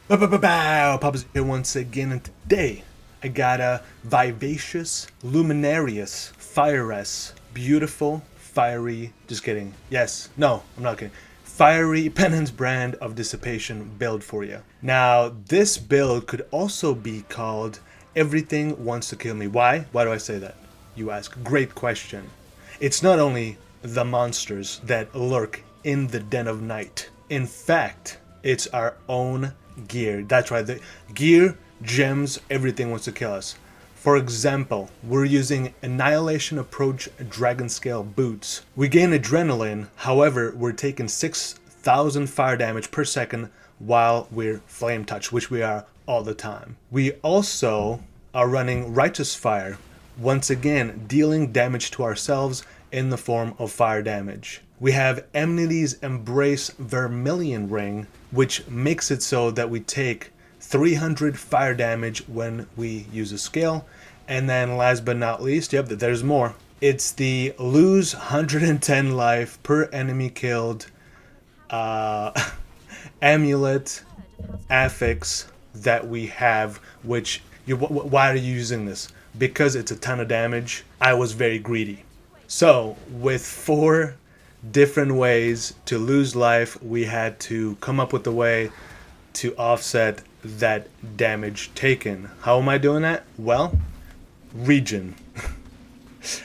Bow, Papa's here once again, and today I got a vivacious, luminarious, fire-esque, beautiful, fiery, just kidding, yes, no, I'm not kidding, fiery Penance brand of Dissipation build for you. Now, this build could also be called Everything Wants to Kill Me. Why? Why do I say that? You ask. Great question. It's not only the monsters that lurk in the den of night. In fact, it's our own gear. That's right, the gear, gems, everything wants to kill us. For example, we're using Annihilation Approach Dragon Scale boots. We gain adrenaline, however, we're taking 6,000 fire damage per second while we're flame touch, which we are all the time. We also are running Righteous Fire, once again dealing damage to ourselves in the form of fire damage. We have Amnity's Embrace Vermilion Ring, which makes it so that we take 300 fire damage when we use a skill. And then last but not least, yep, there's more. It's the lose 110 life per enemy killed amulet affix that we have, which why are you using this? Because it's a ton of damage. I was very greedy. So with 4 different ways to lose life, we had to come up with a way to offset that damage taken. How am I doing that? Well, region.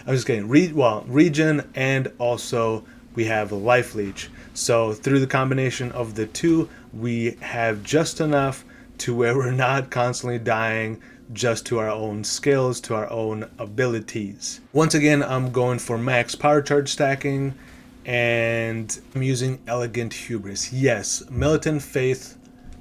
I'm just kidding. Region, and also we have life leech. So through the combination of the two, we have just enough to where we're not constantly dying just to our own skills, to our own abilities. Once again, I'm going for max power charge stacking, and I'm using Elegant Hubris. Yes, Militant Faith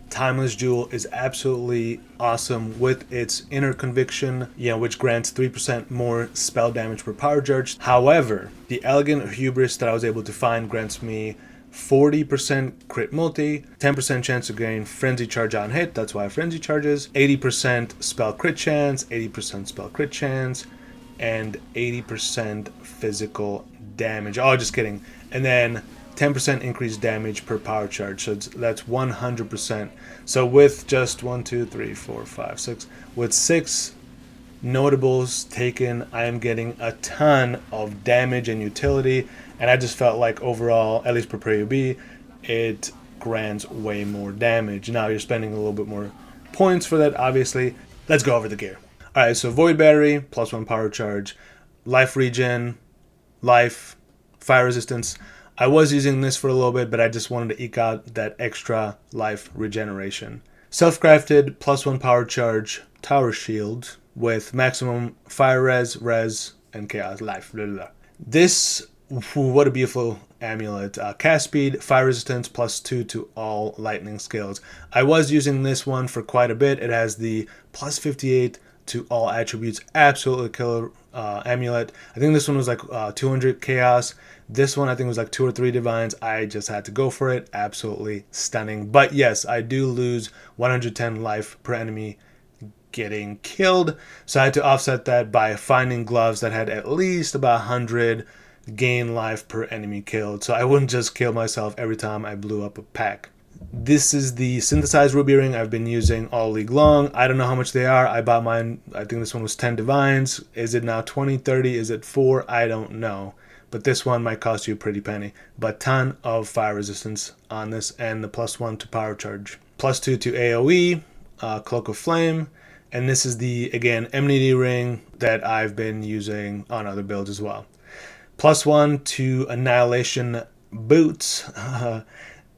Timeless Jewel is absolutely awesome with its Inner Conviction, which grants 3% more spell damage per power charge. However, the Elegant Hubris that I was able to find grants me 40% crit multi, 10% chance to gain frenzy charge on hit, that's why frenzy charges, 80% spell crit chance, 80% spell crit chance, and 80% physical damage. Oh, just kidding. And then 10% increased damage per power charge, so that's 100%. So with just 1, 2, 3, 4, 5, 6, with 6 notables taken, I am getting a ton of damage and utility, and I just felt like overall, at least per Prairie B, it grants way more damage. Now you're spending a little bit more points for that, obviously. Let's go over the gear. Alright, so Void Battery, +1 power charge, life regen, life, fire resistance. I was using this for a little bit, but I just wanted to eke out that extra life regeneration. Self-crafted, +1 power charge, tower shield, with maximum fire res, and chaos life. Blah, blah, blah. This, what a beautiful amulet. Cast speed, fire resistance, +2 to all lightning skills. I was using this one for quite a bit. It has the +58 to all attributes. Absolutely killer amulet. I think this one was like 200 chaos. This one I think was like 2 or 3 divines. I just had to go for it. Absolutely stunning. But yes, I do lose 110 life per enemy getting killed, so I had to offset that by finding gloves that had at least about 100 gain life per enemy killed, so I wouldn't just kill myself every time I blew up a pack. This is the synthesized ruby ring I've been using all league long. I don't know how much they are. I bought mine, I think this one was 10 divines. Is it now 20, 30? Is it 4? I don't know. But this one might cost you a pretty penny. But ton of fire resistance on this, and the +1 to power charge. +2 to AoE, Cloak of Flame, and this is the, again, Enmity ring that I've been using on other builds as well. +1 to Annihilation boots.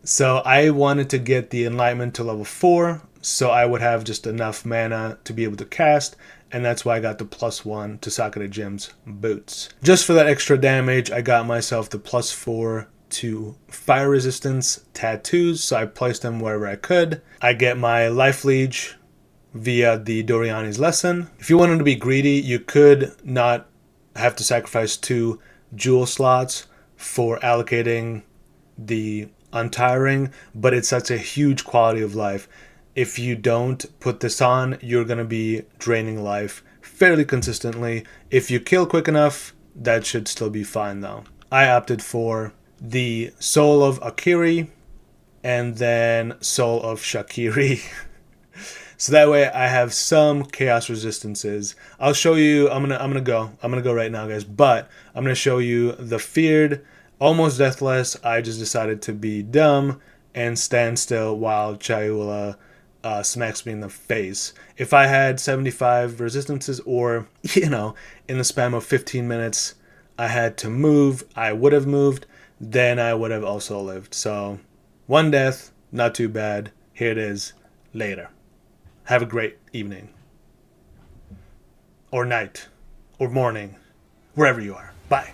So I wanted to get the Enlightenment to level 4, so I would have just enough mana to be able to cast, and that's why I got the +1 to Sakura Jim's boots. Just for that extra damage, I got myself the +4 to fire resistance tattoos, so I placed them wherever I could. I get my life leech via the Doriani's Lesson. If you wanted to be greedy, you could not have to sacrifice 2 jewel slots for allocating the untiring, but it's such a huge quality of life. If you don't put this on, you're going to be draining life fairly consistently. If you kill quick enough, that should still be fine though. I opted for the Soul of Akiri and then Soul of Shakiri. So that way I have some chaos resistances. I'll show you. I'm gonna go right now, guys. But I'm gonna show you the feared, almost deathless. I just decided to be dumb and stand still while Chayula smacks me in the face. If I had 75 resistances, or in the span of 15 minutes, I had to move, I would have moved. Then I would have also lived. So, one death, not too bad. Here it is. Later. Have a great evening. Or night. Or morning. Wherever you are. Bye.